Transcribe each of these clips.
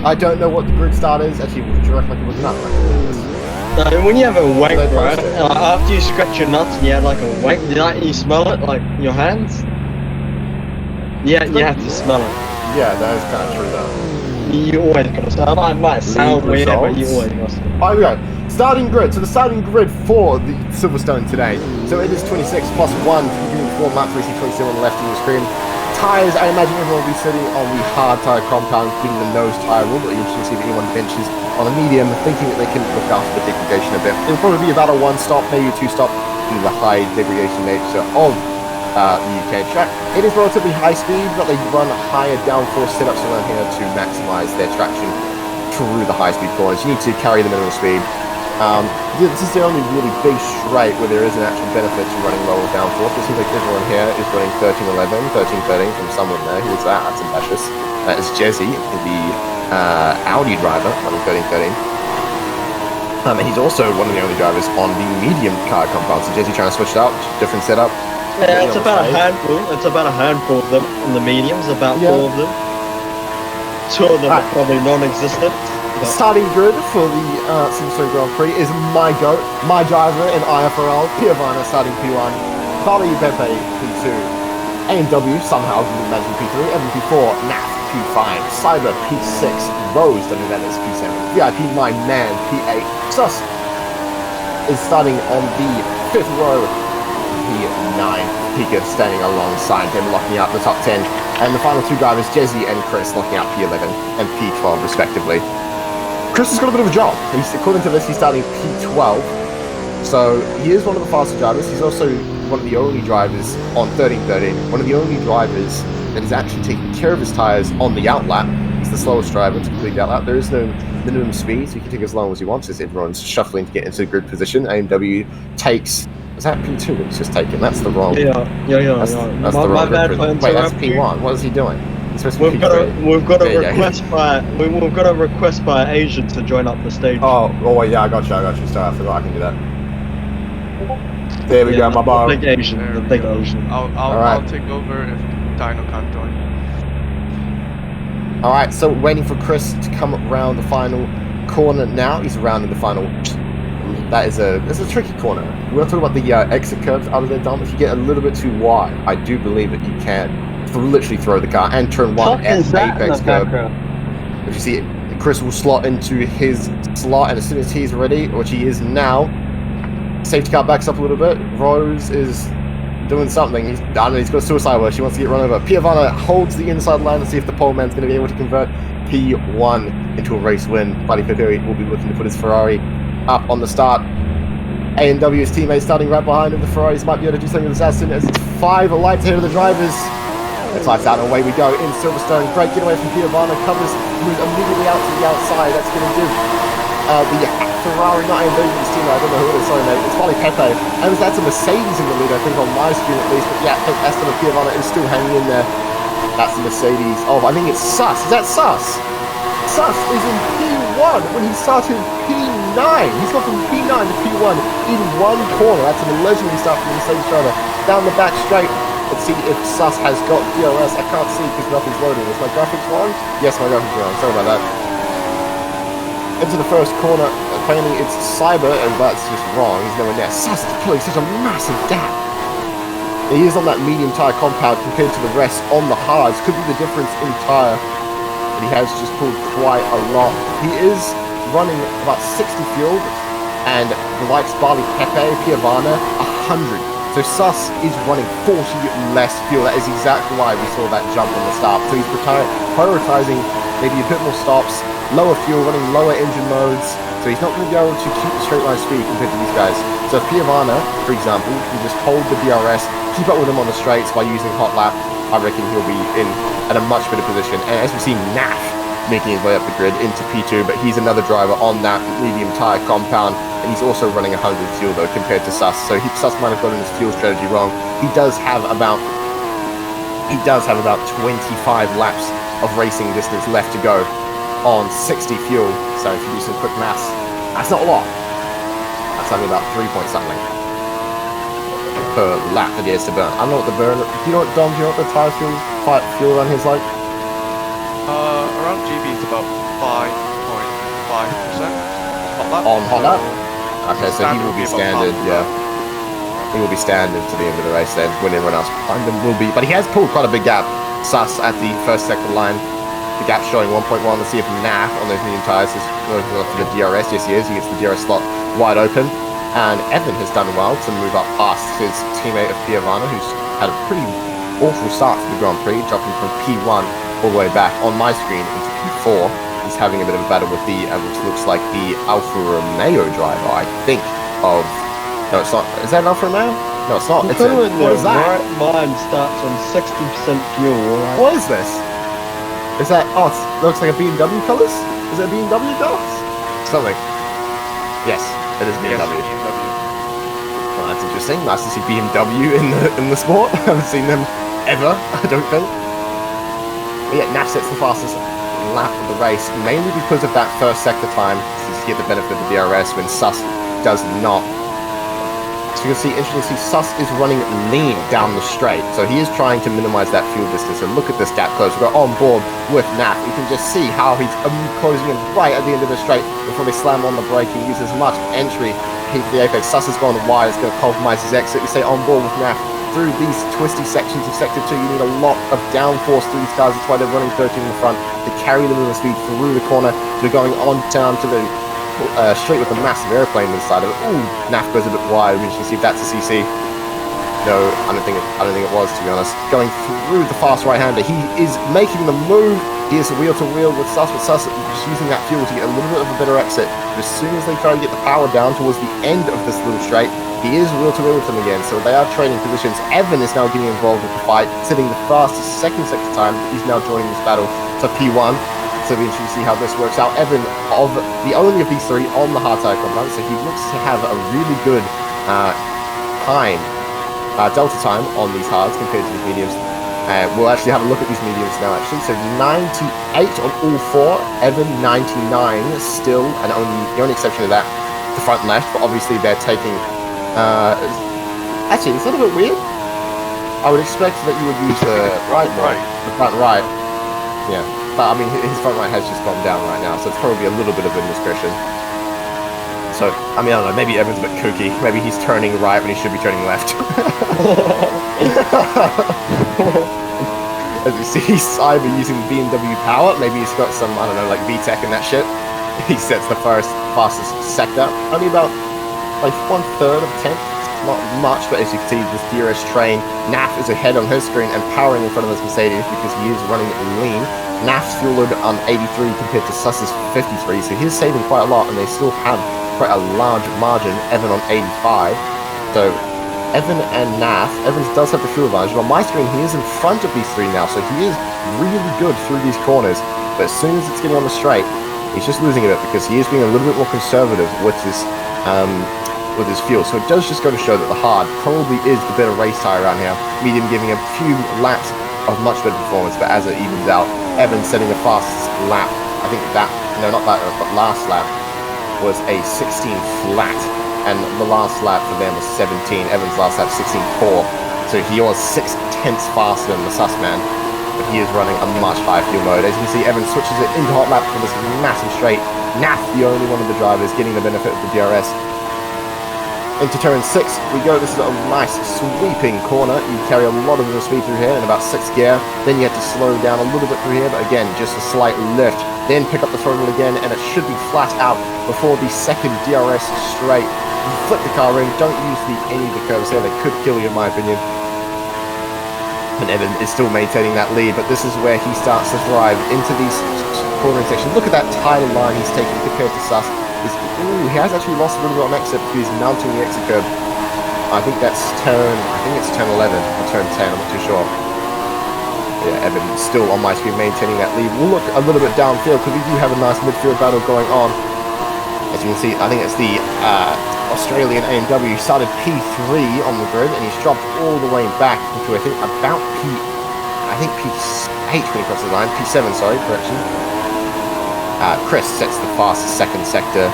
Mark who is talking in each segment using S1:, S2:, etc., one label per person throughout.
S1: I don't know what the grid start is. Actually, would you reckon I could look it up?
S2: No, when you have a wank, right? After you scratch your nuts and you have like a wank, you smell it like your hands. Yeah, you have to smell it.
S1: Yeah, that is kind of true though.
S2: You always gotta smell it. It might sound weird, but you always gotta smell it.
S1: Oh, here we go. Starting grid. So the starting grid for the Silverstone today. So it is 26 plus 1, giving 4 laps, racing 27 on the left of the screen. Tires, I imagine everyone will be sitting on the hard tire compound, being the nose tire rule, but you can see that anyone benches on a medium, thinking that they can look after the degradation a bit. It'll probably be about a 1-stop, maybe a 2-stop, due to the high degradation nature of the UK track. It is relatively high speed, but they run higher downforce setups around here to maximize their traction through the high speed corners. You need to carry the minimum speed. This is the only really big straight where there is an actual benefit to running lower downforce. It seems like everyone here is running 13-11, 13-13 from someone there. Who's that? That's ambitious. That is Jesse, the Audi driver, running 13-13. And he's also one of the only drivers on the medium car compound. So Jesse trying to switch it out, different setup.
S2: Yeah, it's about a handful. It's about a handful of them on the mediums, about 4 of them. 2 of them are probably non-existent.
S1: Starting grid for the Silverstone Grand Prix is my GOAT, my driver in IFRL, Piovana starting P1, Vali Pepe P2, A&W somehow didn't imagine P3, Evan P4, NAF P5, Cyber P6, Rose WNS P7, VIP My Man P8, Sus is starting on the 5th row, P9, Pika standing alongside him, locking out the top 10, and the final 2 drivers, Jesse and Chris, locking out P11 and P12 respectively. Chris has got a bit of a job. According to this, he's starting P12. So he is one of the faster drivers. He's also one of the only drivers on 13-13. One of the only drivers that is actually taking care of his tires on the outlap. He's the slowest driver to complete the outlap. There is no minimum speed, so he can take as long as he wants as everyone's shuffling to get into the grid position. AMW takes... Is that P2 that he's just taken? That's the wrong...
S2: Yeah.
S1: That's the wrong grid. Wait, that's P1. What is he doing?
S2: We've got a request by Asian to join up the stage.
S1: Oh yeah, I got you. Sorry, I forgot I can do that. There we go, my bar.
S2: Big Asian.
S3: I'll take over if Dino can't join.
S1: All right, so waiting for Chris to come around the final corner now. He's around in the final. That's a tricky corner. We want to talk about the exit curves out of there, Dom. If you get a little bit too wide, I do believe that you can literally throw the car and turn 1 at apex curve. If you see it, Chris will slot into his slot, and as soon as he's ready, which he is now, safety car backs up a little bit. Rose is doing something. He's got a suicide where she wants to get run over. Piovana holds the inside line to see if the pole man's going to be able to convert P1 into a race win. Buddy Pepe will be looking to put his Ferrari up on the start. A&W's teammates starting right behind him. The Ferraris might be able to do something with this as soon as it's 5 lights ahead of the drivers. It's lights out and away we go in Silverstone. Great getaway from Piovana, moves immediately out to the outside. That's going to do the Ferrari, not A&W's team, I don't know who it is, sorry mate. It's probably Pepe. And that's a Mercedes in the lead, I think, on my screen at least. But yeah, I think Esteban Piovana is still hanging in there. That's the Mercedes. Oh, I think it's Sus. Is that Sus? Sus is in P1 when he started P9. He's gone from P9 to P1 in 1 corner. That's an legendary start from the Mercedes driver. Down the back straight. Let's see if Sus has got DRS. I can't see because nothing's loading. Is my graphics wrong? Yes, my graphics are wrong. Sorry about that. Into the first corner. Apparently it's Cyber, and that's just wrong. He's nowhere near. Sus is pulling such a massive gap. He is on that medium tyre compound compared to the rest on the hards. Could be the difference in tyre. But he has just pulled quite a lot. He is running about 60 fuel, and the likes Barley Pepe, Piovana, 100. So Sus is running 40 less fuel. That is exactly why we saw that jump on the start. So he's prioritizing maybe a bit more stops, lower fuel, running lower engine modes. So he's not going to be able to keep the straight line speed compared to these guys. So if Piovana, for example, can just hold the DRS, keep up with him on the straights by using hot lap, I reckon he'll be in at a much better position. And as we see NAF making his way up the grid into P2, but he's another driver on that medium tyre compound, and he's also running 100 fuel though compared to Sus. So Sus might have gotten his fuel strategy wrong. He does have about 25 laps of racing distance left to go on 60 fuel. So if you do some quick maths, that's not a lot. That's only about 3 point something per lap that he has to burn. I don't know what the burn. Do you know what, Dom? Do you know what the tyre fuel run is like?
S3: Around GB it's about 5.5% hot lap.
S1: On hot lap? Okay, so he
S3: standard
S1: will be
S3: would be about
S1: standard,
S3: half
S1: yeah. He will be standard to the end of the race then, when everyone else behind him will be. But he has pulled quite a big gap. Sus at the first sector line. The gap showing 1.1. Let's see if Naf on those medium tyres is going to the DRS. Yes, he is. He gets the DRS slot wide open. And Evan has done well to move up past his teammate of Piovano, who's had a pretty awful start to the Grand Prix, dropping from P1 all the way back on my screen into P4. He's having a bit of a battle with the, which looks like the Alfa Romeo driver, I think, of... No, it's not. Is that an Alfa Romeo? No, it's not. It's a, what is that?
S2: Mine starts on 60% fuel. Right?
S1: What is this? Is that... Oh, it looks like a BMW colours? Is it a BMW colours? Something. Yes, it is BMW.
S3: Yes, BMW.
S1: Well, that's interesting. Nice to see BMW in the sport. I haven't seen them ever, I don't think. But yeah, Naf sets the fastest lap of the race, mainly because of that first sector time, to get the benefit of the DRS when Sus does not. So you can see, interestingly, Sus is running lean down the straight, so he is trying to minimize that fuel distance. And look at this gap close. We're on board with Naf. You can just see how he's closing in right at the end of the straight before they slam on the brake and use as much entry heat for the apex. Sus has gone wide. It's going to compromise his exit. You stay on board with Naf. Through these twisty sections of Sector 2, you need a lot of downforce through these cars. That's why they're running 13 in the front to carry them in the speed through the corner. So going on down to the straight with a massive airplane inside of it. Ooh, Naf goes a bit wide. We can see if that's a CC. No, I don't think it was, to be honest. Going through the fast right-hander, he is making the move. He is wheel to wheel with Sus, just using that fuel to get a little bit of a better exit. But as soon as they try to get the power down towards the end of this little straight, he is wheel to wheel with them again, so they are trading positions. Evan is now getting involved with the fight, sitting the fastest second sector time. He's now joining this battle to P1. So we should see how this works out. Evan, of the only of these three on the hard tire compound, so he looks to have a really good delta time on these hards compared to these mediums. We'll actually have a look at these mediums now, actually. So 98 on all four, Evan 99 still, and the only exception to that, the front left, but obviously they're taking... actually, it's a little bit weird. I would expect that you would use the right, the front right. Yeah. But I mean, his front right has just gone down right now, so it's probably a little bit of indiscretion. So, I mean, I don't know, maybe Evan's a bit kooky. Maybe he's turning right when he should be turning left. As you see, he's either using BMW power, maybe he's got some, I don't know, like VTEC and that shit. He sets the fastest sector. Only about, like, 1/3 of a tenth. Not much, but as you can see, this DRS train, Naf is ahead on his screen and powering in front of this Mercedes because he is running lean. Naf's fuel load on 83 compared to Sus's 53, so he's saving quite a lot, and they still have quite a large margin. Evan on 85. So Evan and Naf, Evans does have the fuel advantage, but on my screen he is in front of these three now, so he is really good through these corners. But as soon as it's getting on the straight, he's just losing a bit because he is being a little bit more conservative with his fuel. So it does just go to show that the hard probably is the better race tire around here. Medium giving a few laps of much better performance, but as it evens out, Evans setting the fastest lap. I think that, no, not that, but last lap was a 16 flat, and the last lap for them was 17. Evans' last lap 16.4, so he was 6 tenths faster than the Sus man, but he is running a much higher fuel mode. As you can see, Evans switches it into hot lap for this massive straight. Naf, the only one of the drivers getting the benefit of the DRS. Into turn 6 we go. This is a nice sweeping corner. You carry a lot of the speed through here in about 6th gear. Then you have to slow down a little bit through here, but again, just a slight lift. Then pick up the throttle again, and it should be flat out before the second DRS straight. You flip the car in. Don't use any of the curves here. They could kill you, in my opinion. And Evan is still maintaining that lead, but this is where he starts to thrive into these cornering sections. Look at that tighter line he's taking compared to Sus. Ooh, he has actually lost a little bit on exit because he's mounting the exit curve. I think it's turn 11 or turn 10, I'm not too sure. Yeah, Evan still on my screen maintaining that lead. We'll look a little bit downfield because we do have a nice midfield battle going on. As you can see, I think it's the Australian AMW. He started P3 on the grid and he's dropped all the way back into, I think, about P8 when he crosses the line. P7, sorry, correction. Chris sets the fastest second sector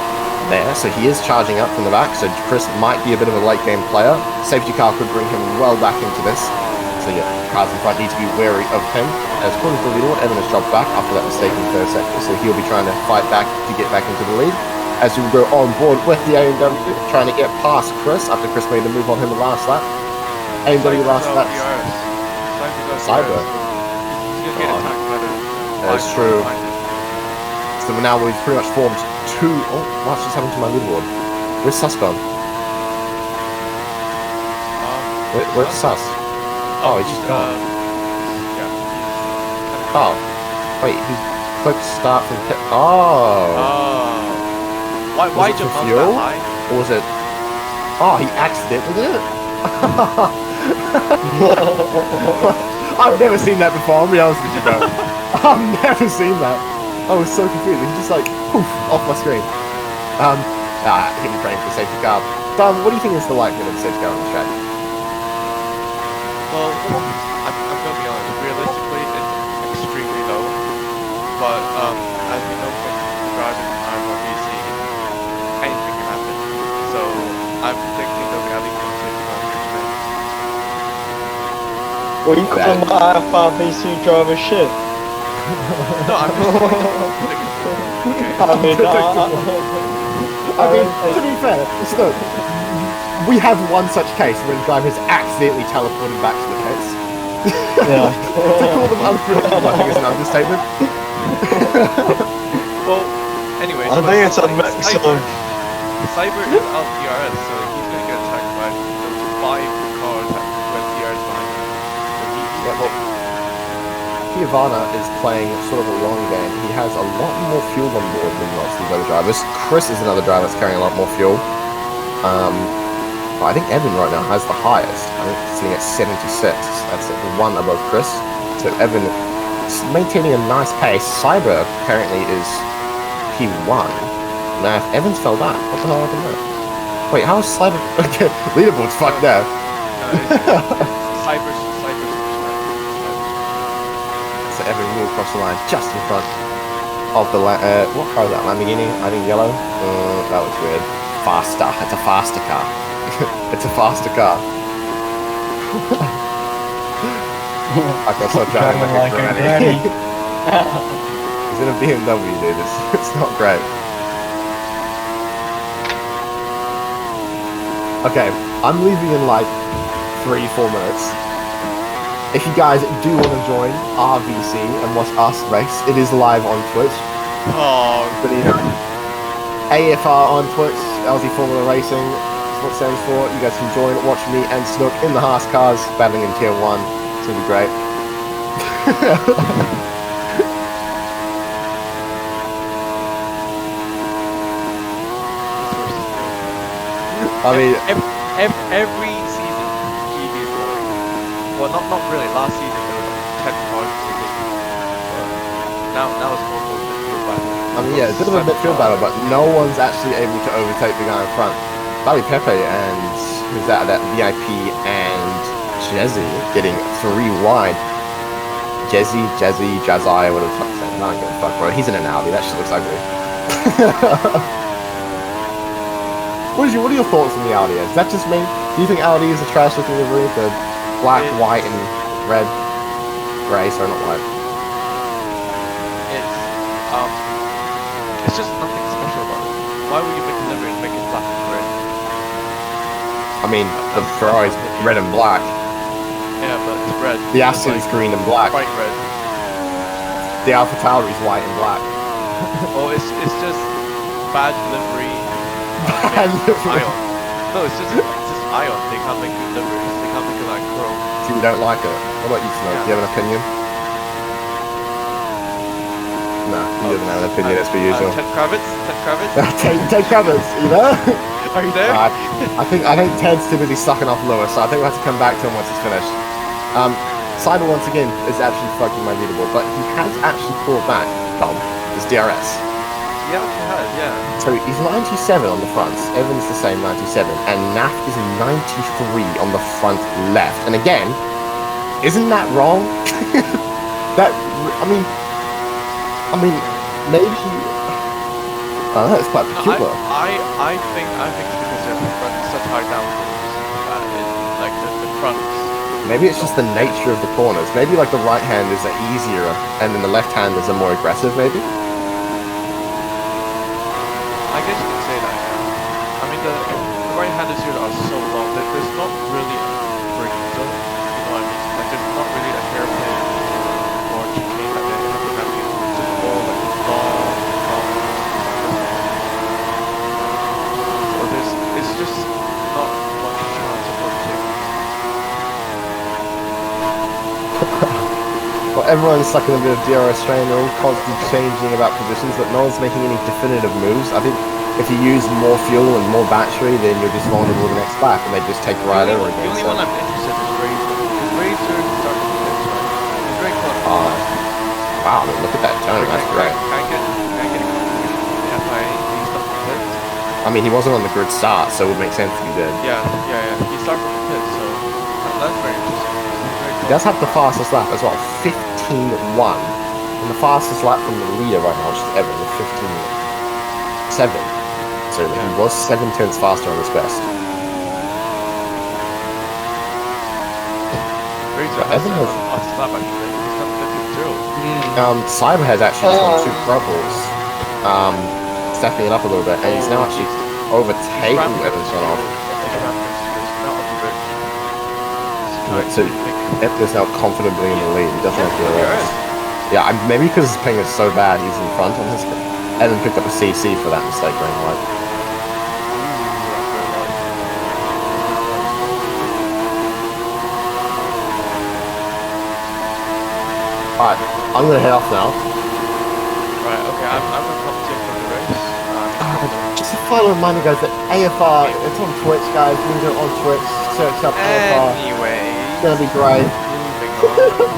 S1: there, so he is charging up from the back, so Chris might be a bit of a late game player. Safety car could bring him well back into this. So yeah, cars in front need to be wary of him. As according to the leaderboard, Evan has dropped back after that mistake in the third sector, so he'll be trying to fight back to get back into the lead. As we go on board with the AMW, trying to get past Chris after Chris made the move on him the last lap. AMW last lap. Cyber.
S3: He's gonna get attacked by the...
S1: That's true. So now we've pretty much formed two... Oh, what's just happened to my leaderboard? Where's Sus gone? Where's Sus? Oh, he's just gone.
S3: Yeah.
S1: Oh. Wait, he clicked start from pit... Oh.
S3: Why jump off that high?
S1: Or was it... Oh, he accidentally did it. I've never seen that before, I'll be honest with you, bro. I've never seen that. I was so confused. He just like, poof, off my screen. Him praying for safety car. What do you think is the likelihood of safety car on this track?
S3: Well, I'm gonna be honest, realistically, it's extremely low. But, as we know from driving IFRBC, anything can happen. So, I'm predicting they'll be having one safety car today.
S2: Well, you call my IFRBC driver shit.
S3: No, I'm just
S1: I mean, to be fair, look, we have one such case where the driver has accidentally teleported back to the pits.
S2: Yeah.
S1: To call them unpredictable, I think is an understatement.
S3: Well, anyway,
S2: I think it's a mix of...
S3: Cyber is out DRS, so he's gonna get attacked by those 5 cars with DRS behind him. So
S1: Giovanna is playing sort of a long game. He has a lot more fuel on board than lots of these other drivers. Chris is another driver that's carrying a lot more fuel. But I think Evan right now has the highest. I think he's sitting at 76. That's the one above Chris. So Evan is maintaining a nice pace. Cyber apparently is P1. Now if Evans fell back, what the hell happened there? Wait, how is Cyber... Okay, leaderboard's fucked there.
S3: Cyber's
S1: So Evan will cross the line just in front of the what car is that? Lamborghini? I think yellow. That looks weird. Faster. It's a faster car. It's a faster car. I can start driving like a granny. He's in a BMW, dude. It's not great. Okay, I'm leaving in like 3-4 minutes. If you guys do want to join RVC and watch us race, it is live on Twitch.
S3: Oh,
S1: But you know, AFR on Twitch, LZ Formula Racing is what it stands for. You guys can join, watch me and Snook in the Haas cars battling in Tier 1. It's going to be great. I mean,
S3: every season, GB is going. Well, not really. Last season there was like 10 cars to beat. Now it's more of a midfield battle.
S1: I mean, yeah, it's a bit of a midfield battle, but no one's actually able to overtake the guy in front. Bobby Pepe and who's that VIP and Jezzy getting 3 wide. Jazzy, whatever the fuck saying. I don't give a fuck, bro. He's in an Audi. That shit looks ugly. What are your thoughts on the Audi? Is that just me? Do you think Audi is a trash looking livery? The black, white, and red, grey, sorry, not white.
S3: It's just nothing special about it. Why would you make a livery and make it black and red?
S1: I mean, the Ferrari's red and black.
S3: Yeah, but it's red.
S1: The Aston's green and black.
S3: Bright red.
S1: The Alpha Tauri's white and black.
S3: Oh, it's just bad livery.
S1: Bad livery.
S3: Ion. No, it's just Ion. They can't make good liveries. They can't make it like chrome.
S1: So you don't like it? What about you, Snow? Do you have an opinion? No, he doesn't have an opinion as per usual.
S3: Ted Kravitz?
S1: Ted Kravitz, you know?
S3: Are you there?
S1: I think Ted's too busy sucking off Lewis, so I think we'll have to come back to him once he's finished. Cyber once again is actually fucking my leaderboard, but he has actually pulled back Dom, his DRS.
S3: Yeah, he has, yeah.
S1: So he's 97 on the front, Evans the same 97, and Naf is 93 on the front left. And again, isn't that wrong? I mean, maybe that's quite peculiar.
S3: I think it's because they're front such high downforce that like the fronts
S1: Maybe it's just the nature of the corners. Maybe like the right-handers are easier, and then the left-handers are more aggressive, maybe?
S3: I guess you can say that, yeah. I mean, the right-handers here are so long that there's not really a break zone, you know what I mean? Like, there's not really a hairpin or chicane that they have to navigate through. It's just all like long, so it's just not much chance of overtaking.
S1: Well, everyone's stuck in a bit of DRS strain. They're all constantly changing about positions, but no one's making any definitive moves. I think if you use more fuel and more battery, then you're just vulnerable to the next lap, and they just take right over
S3: The
S1: again.
S3: only one I'm interested in is Razor. Because Razor started from the pits, right? And great club.
S1: Wow, look at that turn. That's great.
S3: Can I get a confirmation from the FIA? He started from the pits.
S1: I mean, he wasn't on the grid start, so it would make sense if he did.
S3: Yeah. He started from the pits, so that's very interesting.
S1: He does have the fastest lap as well, 15.1. And the fastest lap from the leader right now, which is ever, with 15.7. So he was 7 tenths faster on his best.
S3: Razor has a fastest lap actually. He's done 15.0.
S1: Cyber has actually just won 2 purples, stepping it up a little bit, and he's now actually overtaking Evans on off. So Evans now confidently in the lead. He doesn't have DRS. Yeah, maybe because his ping is so bad, he's in front on his. Evan picked up a CC for that mistake going wide. Alright, I'm gonna head off now.
S3: Right, okay, I'm gonna come to for the race.
S1: Just a final reminder, guys, that AFR, it's on Twitch, guys. You can go on Twitch, search up AFR.
S3: Anyway,
S1: it's gonna be great.
S3: Moving on.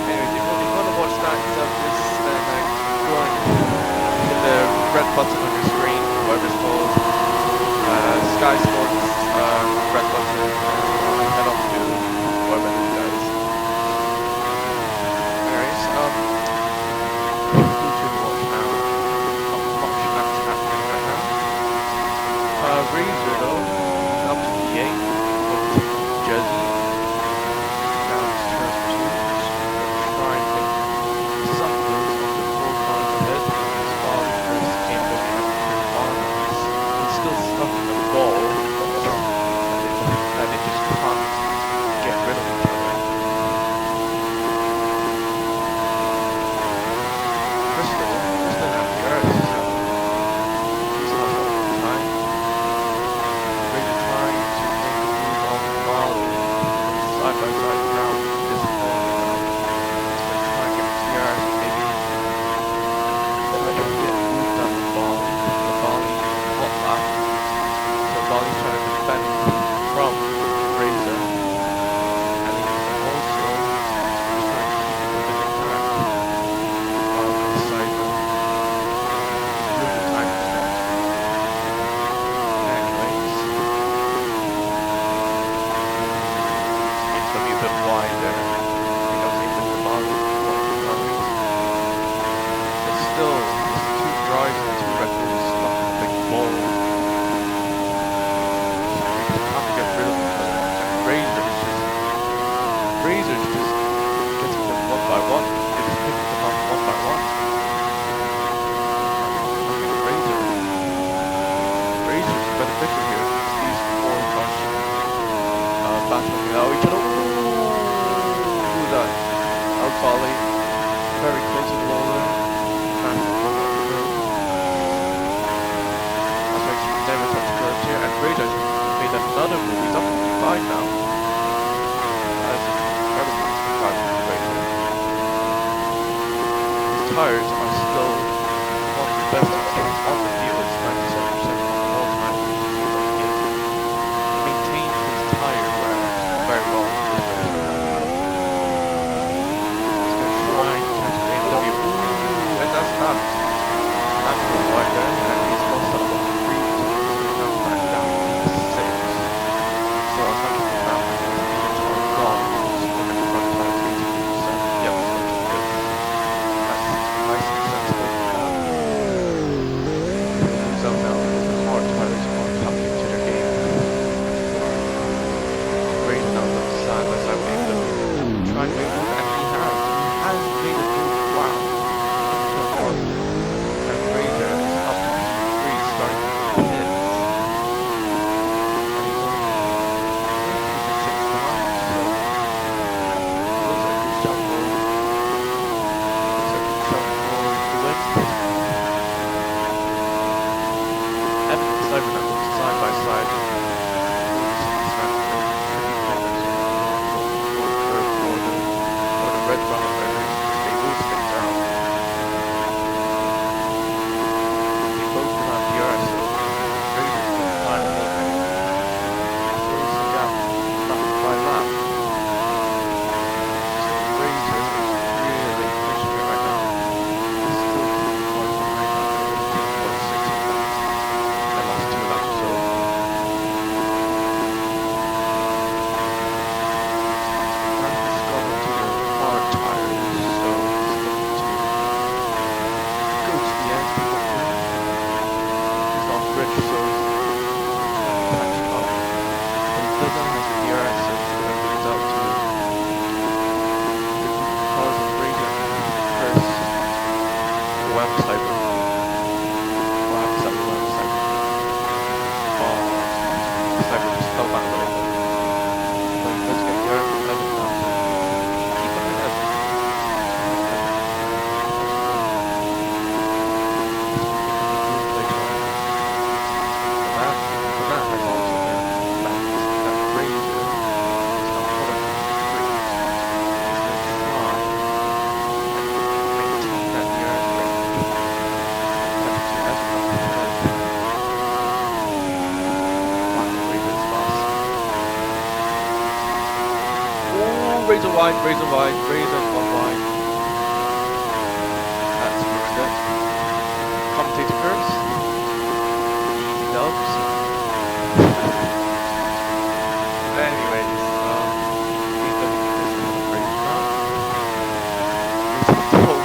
S3: Anyways, if you want to watch that stuff, just go on, hit the red button on your screen, whatever it's called. Sky Sports, red button, and head off to whatever it is, guys. Anyways, who should we watch now? Not much happening right now. Razor though, up to P8, with Jazzy. Now it's turn 2, so try and make some moves on the 4 corners ahead. While Chris came looking at turn 1, he's still stuck in the wall, and they just can't get rid of each other. Crystal have DRS, so he's not holding time. Really trying to make a move on Molly side by side now with this ball. He's going to try and get DRS, maybe get moved on the Molly. The Molly hot lap. So Molly's trying to defend from Razor. And he's also trying to keep moving it back. While the Cyber losing time as well. Anyways, seems to be a bit wide there. I think I'll take the Molly. But still, there's 2 drives and 2 Red Bulls stuck in a big ball. So they can't get rid of each other. And Razor's just getting them one by one. They're just picking them up one by one. I think Razor's beneficial here. These 4 cars battling out each other. Ooh, that out volley. Very close to the wall there. Trying to run up the curve. That's why he's never touched curves here. And Razor's made another move. He's up to P5 now. That's incredible. P5 for Razor. His tires are still one of the best on the field. It's 97% on all time, which is like he has maintained his tire wear very well. He's going to try and catch the BMW. Ooh, and that's not really wide there. And he's lost out on 3, so he's now back down to 6. So as much as the map is even gone, he's looking at the front tires 83%. Yep, so that's good. That's nice and sensible. overwhelm Cyber. What happens that overwhelm Cyber? Oh, Cyber just fell back a little bit. But he does get the arm from Evan now, so he can keep behind Evan. Razor wide, razor one wide. That's ruined it. Commentator curves. Easy dubs. Anyways, these are the razor now. Razor still.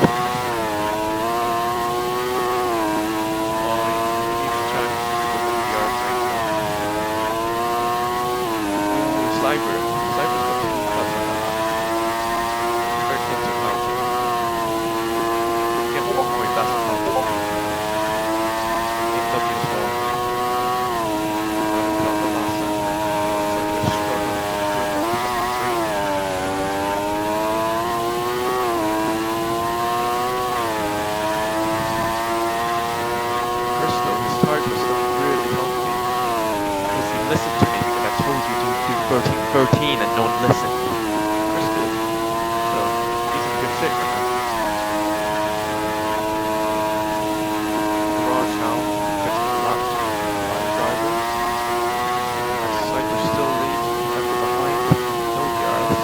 S3: Oh, he needs to try and go with the yards right now. Ooh, Sliber. Sliber's got 2 cuts on that. Listen to me because I told you to do 13 and no one listened. Crystal. So he's in good shape right now. Garage now gets collapsed by the drivers. And Cyber still leads and behind. No DRS.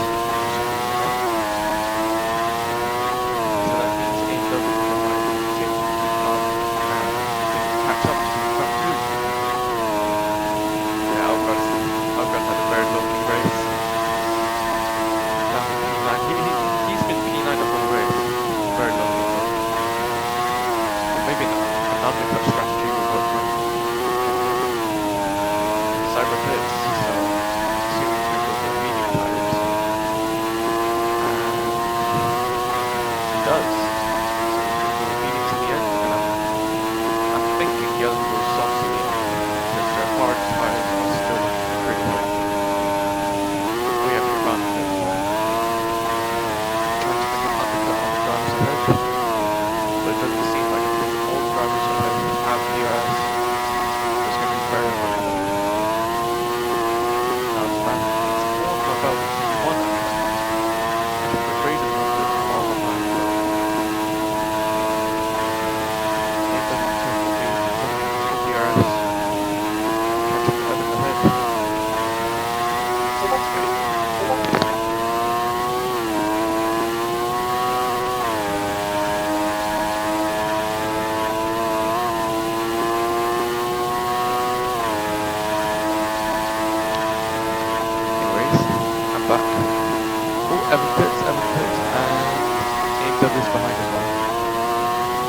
S3: So that means AMW behind can keep up and can catch up to front 2. I've got had a very lonely race. Down to P9. He's been P9 the whole race. Very lonely. So maybe an undercut strategy will work for him. Cyber hits, so assuming he's going to go for medium tires. And he does. So he's going to go medium to the end, and I'm thinking he has to go soft to the end. Because their hard tires are still pretty hard. We have to run it as well. Trying to make an undercut on the drivers ahead. But it doesn't seem like it because all the drivers ahead have DRS. It's going to be very hard for them. Now it's back. It's more about P1 actually. The Razor is not good for all of mine. It doesn't turn to be DRS. Catching Evan ahead. Anyways, I'm back. Oh, Evan pits, and AMW's behind as well.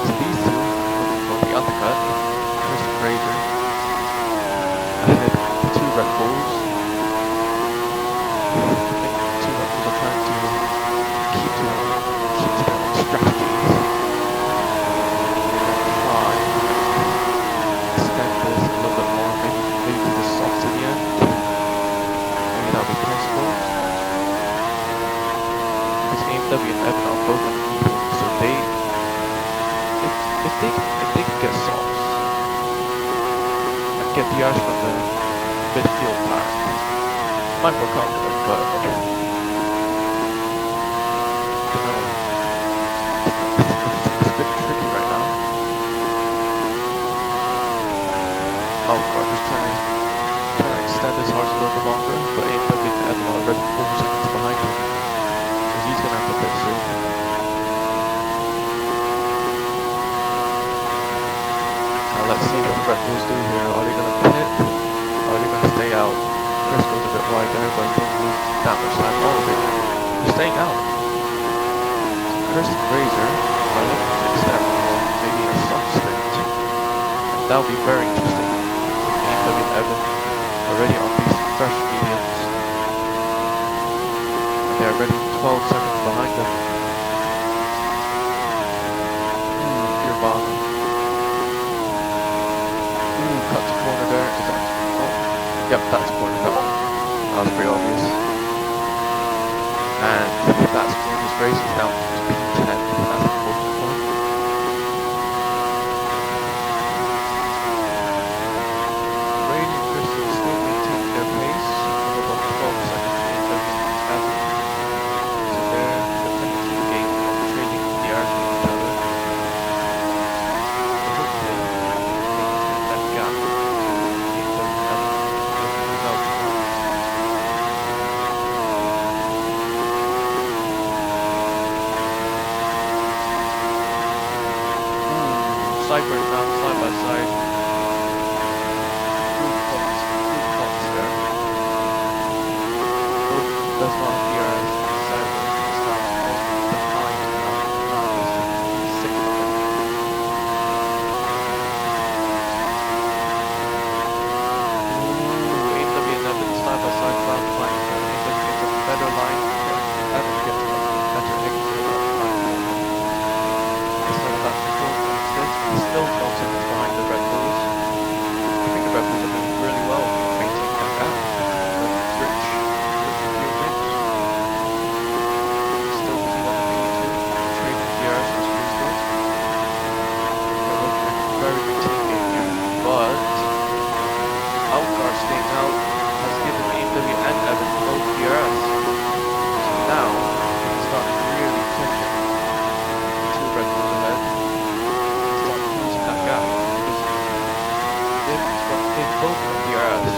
S3: So these two looking for the undercut. Chris and Razor ahead the 2 Red Bulls. I think the 2 Red Bulls are trying to keep to their own strategies. Try extend this a little bit more, maybe do the soft to the end. Maybe that'll be possible. Because AMW and Evan are both on medium, so if they can get softs and get the arch from the midfield pack, might work out for them, but I don't know. It's a bit tricky right now. Oh god, just trying to extend his horse a little bit longer, but AMW and Evan are already 4 seconds behind him, so he's gonna have to pit soon. Let's see what the Red Bulls do here. Are they going to pit? Are they going to stay out? Chris goes a bit wide there, but he didn't lose that much time. Oh, they're staying out. Chris and Razor are looking to extend maybe a soft stint. And that would be very interesting. AMW and Evan already on these fresh mediums. And they're already 12 seconds behind them. Gear bottom. Ooh, cut the corner there. Is that? Oh, yep, that's corner cut. That was pretty obvious. And that's George's race. He's down to P10. That's unfortunate for him. Ray and Crystal still maintaining their pace of about 12 seconds in the average. So they're playing a team game of trading the arcs with each other. So hopefully they can maintain that gap to the result. Sideburns now, side by side. Good pops there. Both does not appear as Sideburns is now behind now he's 6 of them. Ooh, AW and Evan side by side round line. AW gets a better line. Evan gets a better exit of line. Instead of that control. He's still 12 seconds behind the Red Bulls. I think the Red Bulls are doing really well maintaining that gap. Rich fuel mix. Still busy on the P2, trading DRS as usual. They're working a very good team game here, but Outcar staying out has given AMW and Evan both DRS. So now we can start really pushing the two Red Bulls ahead. That gap because if both of the DRS,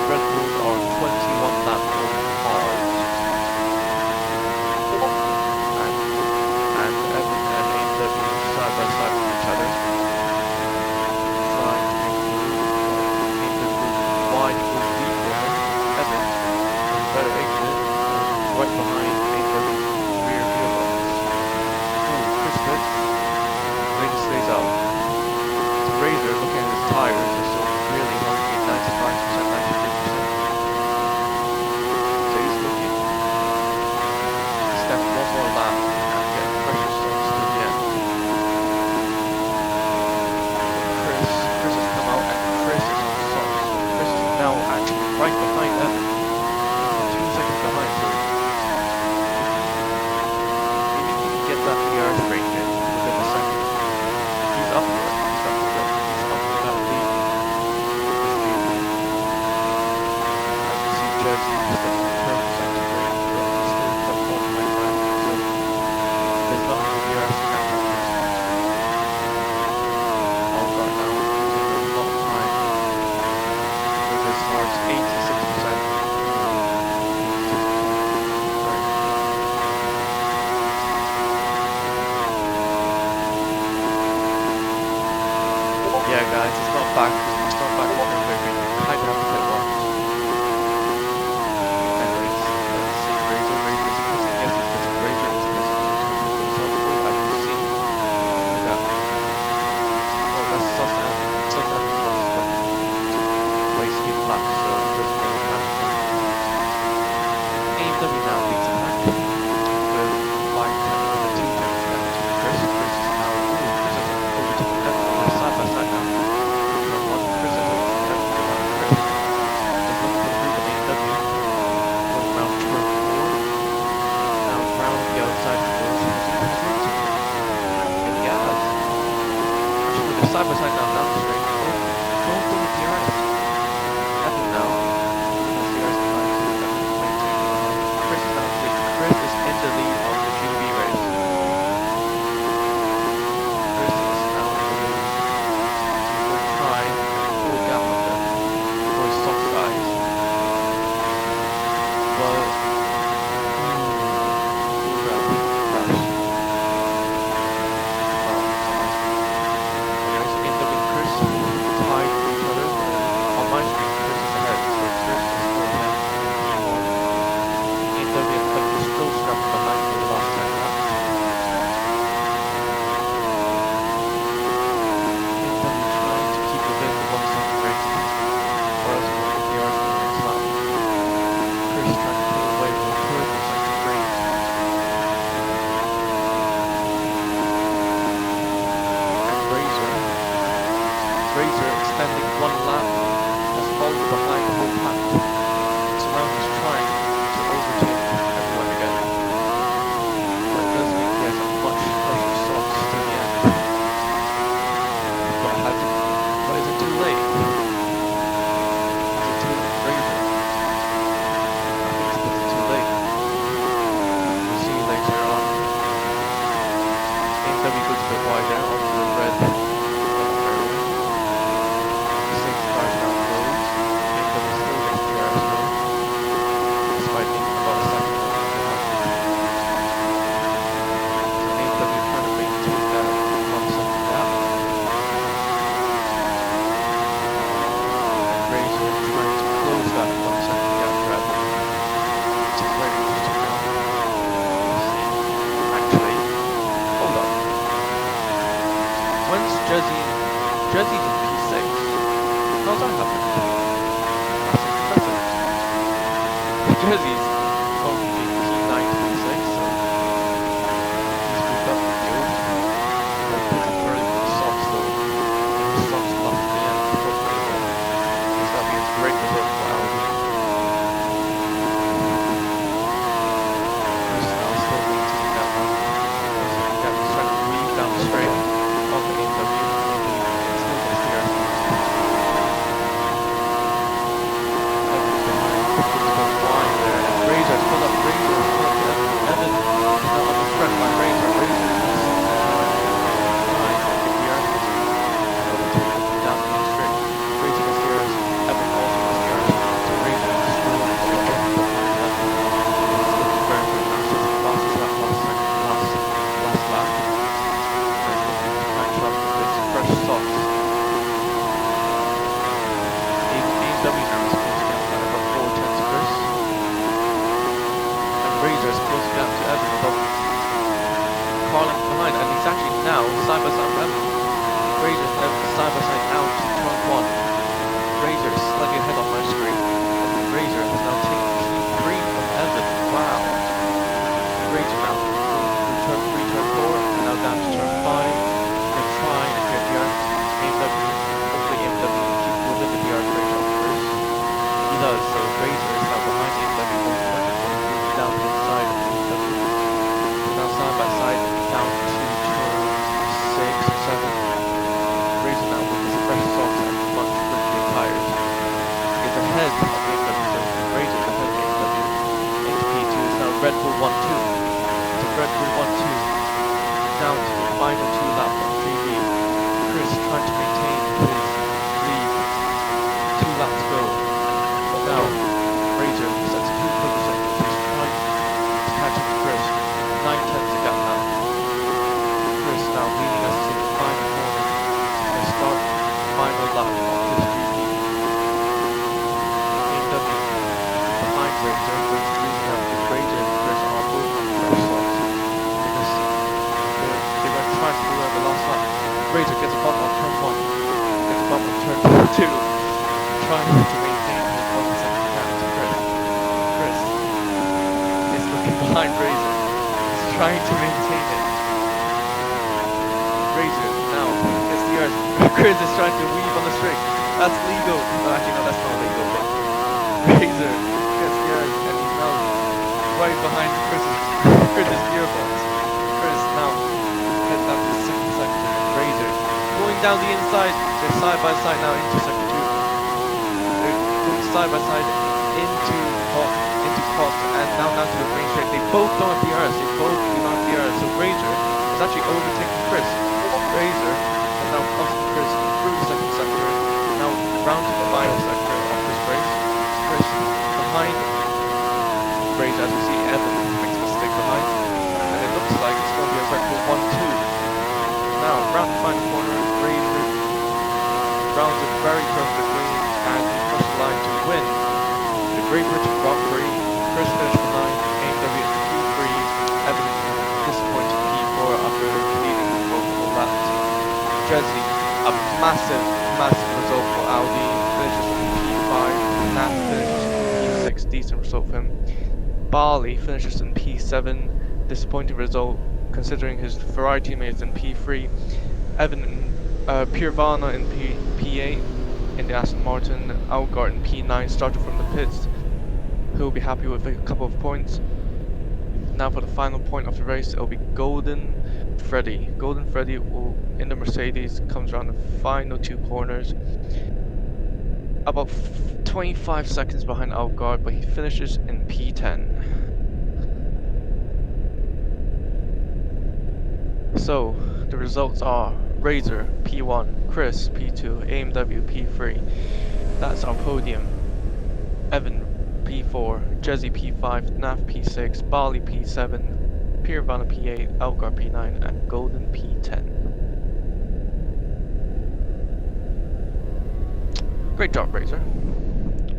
S3: Red Bulls are 21 lap over cars, and Evan and AMW side by side with each other, trying to make AMW wide goes deep there. Evan has a better exit, right behind AMW's rear gearbox. Ooh, Chris Pitts. Razor stays out. So Razor, looking at his tires, is still really healthy at 95%, 93%. So he's looking to step one more lap and get pressure stops to the end. Chris has come out and Chris is on softs. So Chris is now actually right behind Evan. He's 2 seconds behind, so if he can get that DRS range in within a second, he's up for that lead with this GP. As you see, Jersey is the purple sector range, but he's still got 1.5 rounds, so there's not a DRS cap on this. Algar now losing a lot of time with his heart 86%. Yeah, guys, it's not back. It's not back to where we kind of have to pit box. Anyways, let's see. Razor is pissing. Yes, he's pissing. Razor is pissing. So as you see, yeah. Oh, that's Susan. Susan was wasting laps, so it doesn't really matter. AMW now leads the pack with 5 tenths and 2 tenths down to Chris. Chris is now. Ooh, Chris is overtaking Evan. They're side by side now. Chris is overtaking Evan. Chris is looking for the group of AMW. Going around turn 4. Now round the outside of the doors. Has he overtaken? And he has. Actually, they're side by side now down the straight. Both of the DRS. Evan now. Has DRS behind, so Evan is maintaining the line. Chris is now lead. Chris is in the lead on the GB race. Chris is now in the lead. He's going to try and pull a gap on them for his soft guys. But crash. Anyways, AMW When's Jersey's in P6? How's that happened? That's impressive. Jersey's going from being P9 to P6, so he's moved up the field. But it's very good socks, so the socks left the end appropriately well. Because that'll be a great result for Audi. Chris now still maintaining that one. He's trying to weave down the straight on the AMW. Still gets the air. Evan's behind. He's going wide there. And Razor's pulled up. Razor's pulled up there. Evan is now on the front by Razor. Razor is down the main straight. Razor gets the airs. Evan also gets the airs. So Razor is slowly getting behind Evan. It's looking very good. It's just the fastest lap last lap. And looking to catch up with this fresh socks. AMW now is closing out at about 4 tenths Chris. And Razor is closing down to Evan above Carlin behind, and he's actually now side by side with Evan. Razor and Evan side by side out to turn 1. Razor is slightly ahead on my screen, and Razor has now taken P3 from Evan. Wow. Razor now going through turn 3, turn 4, and now down to turn 5. They're trying to get the arc. AMW, hopefully AMW can keep within the arc range of Chris. He does, so Razor is now behind AMW, going down the inside of AMW. Now side by side down to turn 6 or 7. Razor now with his fresh socks and much quickly tires. Is ahead of AMW, so Razor is ahead of AMW. Into P2 is now Red Bull 1-2. So Red Bull 1-2 down to the final 2 laps on 3V. Chris trying to maintain his lead. 2 laps to go. Now Razor sets 2 quick seconds. He's trying to catch up to Chris. 9 tenths to gap now. Chris now leading us to the final corner. And start final lap of this 3V. AMW behind Razor, Razor leading out with Razor and Chris are both on fresh socks. Because they were trying to do the last lap. Razor gets a bump on turn 1. Gets a bump on turn 2. Trying to maintain his 1 second gap to Chris. Chris is looking behind Razor. Trying to maintain it. Razor now gets the airs. Chris is trying to weave on the straight. That's legal. No, actually, no, that's not legal. But Razor gets the airs and he's now right behind Chris's gearbox. Chris now heads down to the second sector. Razor going down the inside. They're side by side now into sector 2. They're going side by side into Cox and now down to the main straight. They both don't have the airs. They both do not have the airs. So Razor is actually overtaking Chris. Razor has now crossed Chris through the second sector. Now round to the final sector of this race. Chris behind Razor, as we see Evan makes a mistake behind. And it looks like it's going to be a Red Bull 1-2. Now round the final corner, Razor rounds it very perfectly and he crosses the line to win the Great Britain Grand Prix. Chris finished behind AMW at P3, Evan disappointed P4 after leading multiple laps. Jersey, a massive result for Audi, finishes in P5, Nat finishes in P6, decent result for him. Barley finishes in P7, disappointing result considering his Ferrari teammates in P3. Evan Pirvana in P8 in the Aston Martin, Algard in P9 started from the pits. He'll be happy with a couple of points. Now for the final point of the race, it'll be Golden Freddy. Golden Freddy will, in the Mercedes, comes around the final 2 corners. About 25 seconds behind Algard, but he finishes in P10. So, the results are Razor P1, Chris P2, AMW P3. That's our podium. Evan P4, Jezzy P5, Naf P6, Barley P7, Pirvana P8, Algar P9, and Golden P10. Great job, Razor.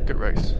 S3: Good race.